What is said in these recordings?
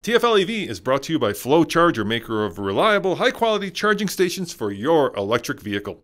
TFL EV is brought to you by Flow Charger, maker of reliable, high-quality charging stations for your electric vehicle.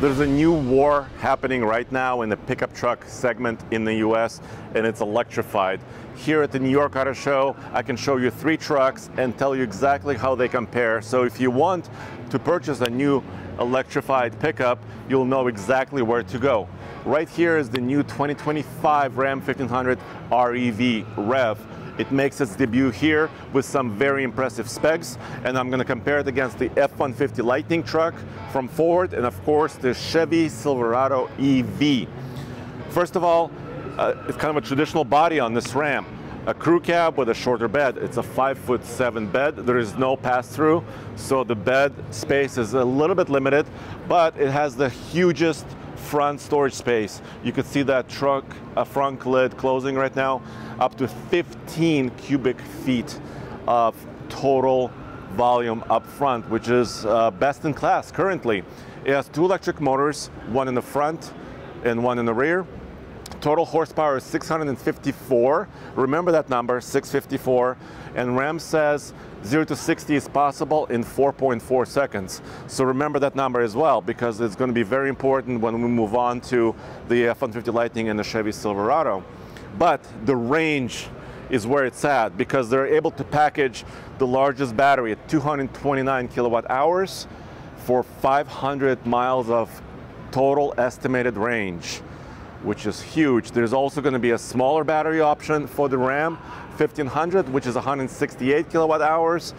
There's a new war happening right now in the pickup truck segment in the US, and it's electrified. Here at the New York Auto Show, I can show you 3 trucks and tell you exactly how they compare. So if you want to purchase a new electrified pickup, you'll know exactly where to go. Right here is the new 2025 Ram 1500 REV Rev. It makes its debut here with some very impressive specs, and I'm going to compare it against the F-150 Lightning truck from Ford and of course the Chevy Silverado EV. First of all, it's kind of a traditional body on this Ram. A crew cab with a shorter bed. It's a 5'7" bed. There is no pass-through, so the bed space is a little bit limited, but it has the hugest front storage space. You could see that truck front lid closing right now, up to 15 cubic feet of total volume up front, which is best in class currently. It has 2 electric motors, one in the front and one in the rear. Total horsepower is 654. Remember that number, 654. And Ram says 0 to 60 is possible in 4.4 seconds. So remember that number as well, because it's going to be very important when we move on to the F-150 Lightning and the Chevy Silverado. But the range is where it's at, because they're able to package the largest battery at 229 kilowatt hours for 500 miles of total estimated range, which is huge. There's also going to be a smaller battery option for the Ram 1500, which is 168 kilowatt hours,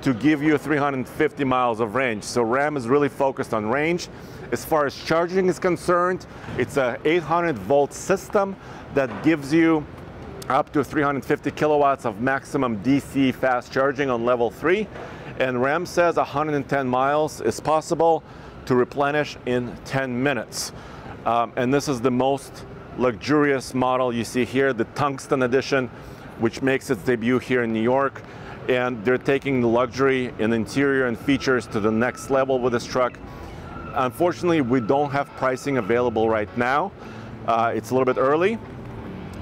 to give you 350 miles of range. So Ram is really focused on range. As far as charging is concerned, it's a 800 volt system that gives you up to 350 kilowatts of maximum DC fast charging on level 3. And Ram says 110 miles is possible to replenish in 10 minutes. And this is the most luxurious model you see here, the Tungsten Edition, which makes its debut here in New York. And they're taking the luxury and interior and features to the next level with this truck. Unfortunately, we don't have pricing available right now. It's a little bit early.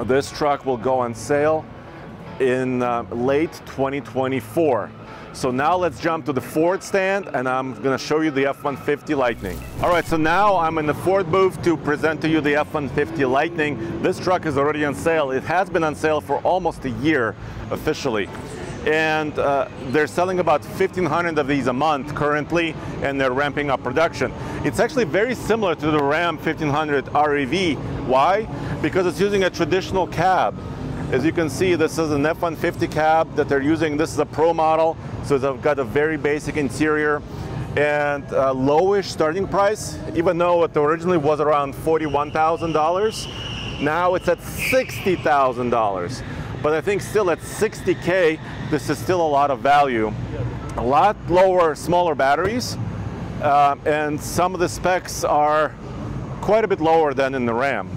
This truck will go on sale in late 2024. So now let's jump to the Ford stand, and I'm going to show you the F-150 Lightning. All right, so now I'm in the Ford booth to present to you the F-150 Lightning. This truck is already on sale. It has been on sale for almost a year officially. And they're selling about 1,500 of these a month currently, and they're ramping up production. It's actually very similar to the Ram 1500 REV. Why? Because it's using a traditional cab. As you can see, this is an F-150 cab that they're using. This is a Pro model, so it's got a very basic interior and a lowish starting price, even though it originally was around $41,000. Now it's at $60,000. But I think still at $60K, this is still a lot of value. A lot lower, smaller batteries, and some of the specs are quite a bit lower than in the Ram.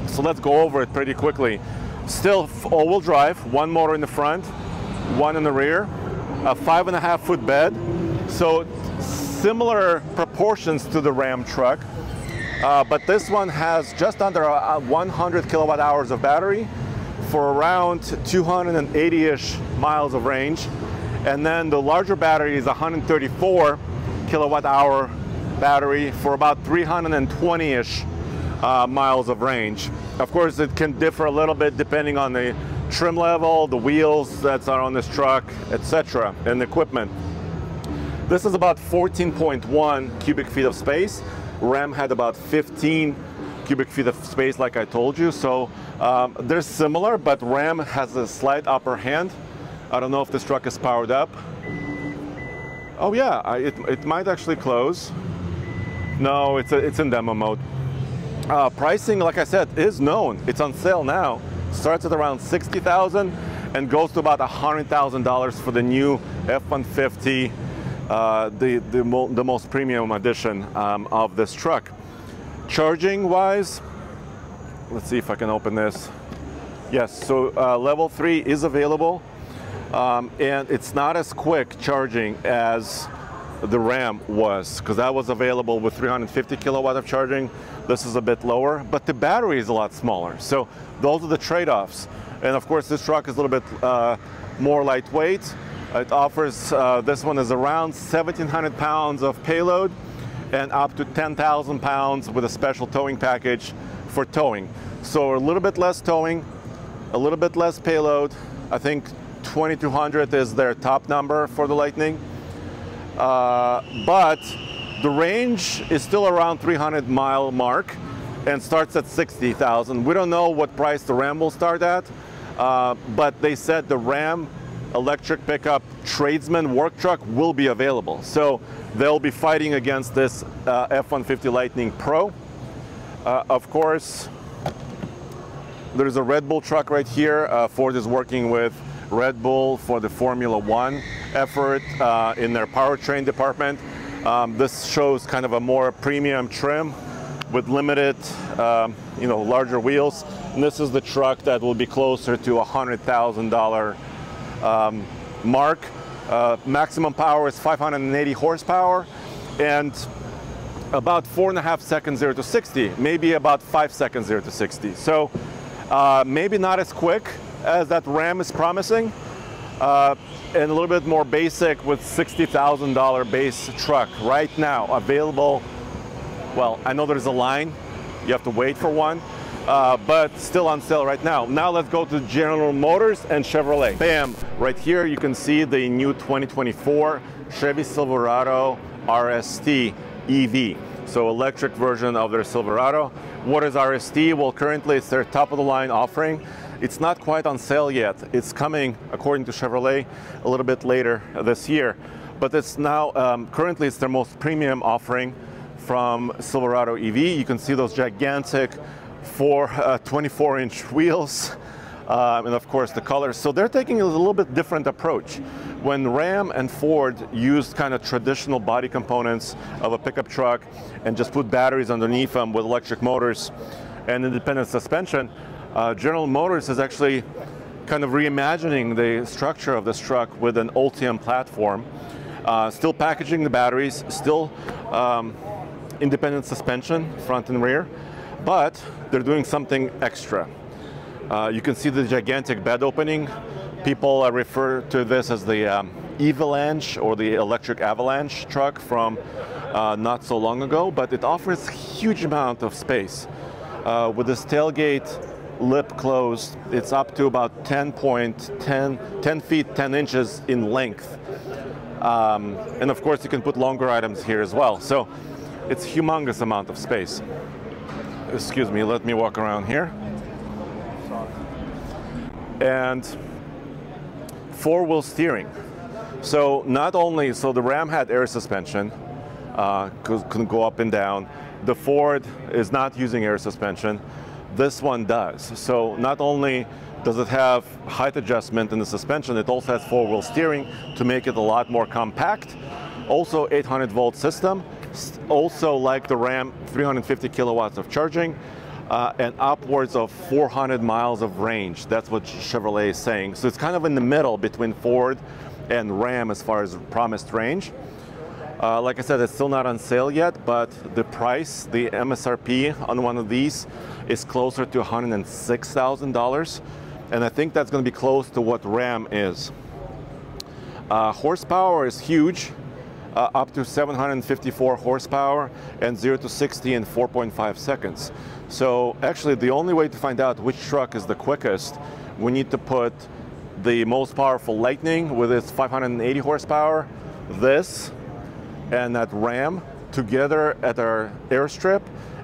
So let's go over it pretty quickly. Still all-wheel drive, 1 motor in the front, 1 in the rear, a 5.5-foot bed. So similar proportions to the Ram truck, but this one has just under 100 kilowatt hours of battery for around 280-ish miles of range. And then the larger battery is 134 kilowatt hour battery for about 320-ish miles of range. Of course, it can differ a little bit depending on the trim level, the wheels that are on this truck, etc., and the equipment. This is about 14.1 cubic feet of space. Ram had about 15 cubic feet of space, like I told you. So they're similar, but Ram has a slight upper hand. I don't know if this truck is powered up. Oh yeah, it might actually close. No, it's in demo mode. Pricing, like I said, is known. It's on sale now. Starts at around $60,000 and goes to about $100,000 for the new F-150, the most premium edition of this truck. Charging wise, let's see if I can open this. Yes, so level 3 is available, and it's not as quick charging as the Ram was, because that was available with 350 kilowatt of charging. This is a bit lower, but the battery is a lot smaller. So those are the trade-offs. And of course, this truck is a little bit more lightweight. It offers, this one is around 1,700 pounds of payload and up to 10,000 pounds with a special towing package for towing. So a little bit less towing, a little bit less payload. I think 2,200 is their top number for the Lightning. But the range is still around 300-mile mark and starts at 60,000. We don't know what price the Ram will start at, but they said the Ram electric pickup tradesman work truck will be available. So they'll be fighting against this F-150 Lightning Pro. Of course, there's a Red Bull truck right here. Ford is working with Red Bull for the Formula One effort in their powertrain department. This shows kind of a more premium trim with limited, larger wheels. And this is the truck that will be closer to $100,000 mark. Maximum power is 580 horsepower and about 4.5 seconds 0 to 60, maybe about 5 seconds 0 to 60. So maybe not as quick as that Ram is promising, and a little bit more basic with $60,000 base truck right now available. Well, I know there's a line, you have to wait for one, but still on sale right now. Now let's go to General Motors and Chevrolet. Bam! Right here you can see the new 2024 Chevy Silverado RST EV. So electric version of their Silverado. What is RST? Well, currently it's their top of the line offering. It's not quite on sale yet. It's coming, according to Chevrolet, a little bit later this year. But it's now, currently it's their most premium offering from Silverado EV. You can see those gigantic 24-inch wheels, and of course the colors. So they're taking a little bit different approach. When Ram and Ford used kind of traditional body components of a pickup truck and just put batteries underneath them with electric motors and independent suspension, General Motors is actually kind of reimagining the structure of this truck with an Ultium platform, still packaging the batteries, still independent suspension, front and rear, but they're doing something extra. You can see the gigantic bed opening. People refer to this as the Evalanche or the electric avalanche truck from not so long ago, but it offers a huge amount of space. With this tailgate lip closed, it's up to about 10 feet 10 inches in length. And of course you can put longer items here as well. So it's a humongous amount of space. Excuse me, let me walk around here. And four-wheel steering. So not only, so the Ram had air suspension, couldn't go up and down. The Ford is not using air suspension. This one does. So not only does it have height adjustment in the suspension, it also has four-wheel steering to make it a lot more compact. Also 800-volt system. Also, like the Ram, 350 kilowatts of charging and upwards of 400 miles of range. That's what Chevrolet is saying. So it's kind of in the middle between Ford and Ram as far as promised range. Like I said, it's still not on sale yet, but the price, the MSRP on one of these is closer to $106,000. And I think that's going to be close to what Ram is. Horsepower is huge. Up to 754 horsepower and 0 to 60 in 4.5 seconds. So actually the only way to find out which truck is the quickest, we need to put the most powerful Lightning with its 580 horsepower, this, and that Ram together at our airstrip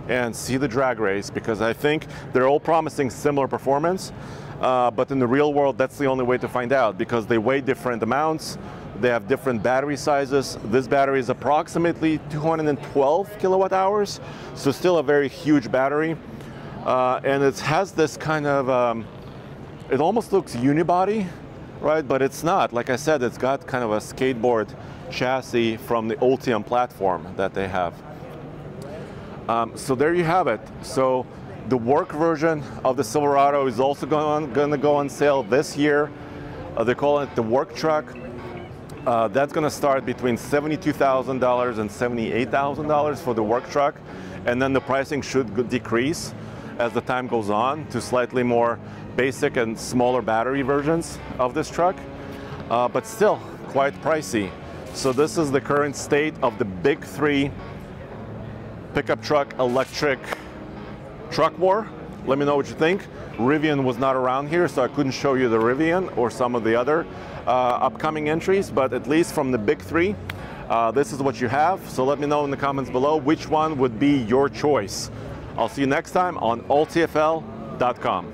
and see the drag race, because I think they're all promising similar performance, but in the real world that's the only way to find out, because they weigh different amounts. They have different battery sizes. This battery is approximately 212 kilowatt hours, so still a very huge battery. And it has this kind of, it almost looks unibody, right? But it's not. Like I said, it's got kind of a skateboard chassis from the Ultium platform that they have. So there you have it. So the work version of the Silverado is also going to go on sale this year. They call it the work truck. That's going to start between $72,000 and $78,000 for the work truck, and then the pricing should decrease as the time goes on to slightly more basic and smaller battery versions of this truck, but still quite pricey. So this is the current state of the big three pickup truck electric truck war. Let me know what you think. Rivian was not around here, so I couldn't show you the Rivian or some of the other upcoming entries, but at least from the big three, this is what you have. So let me know in the comments below which one would be your choice. I'll see you next time on alltfl.com.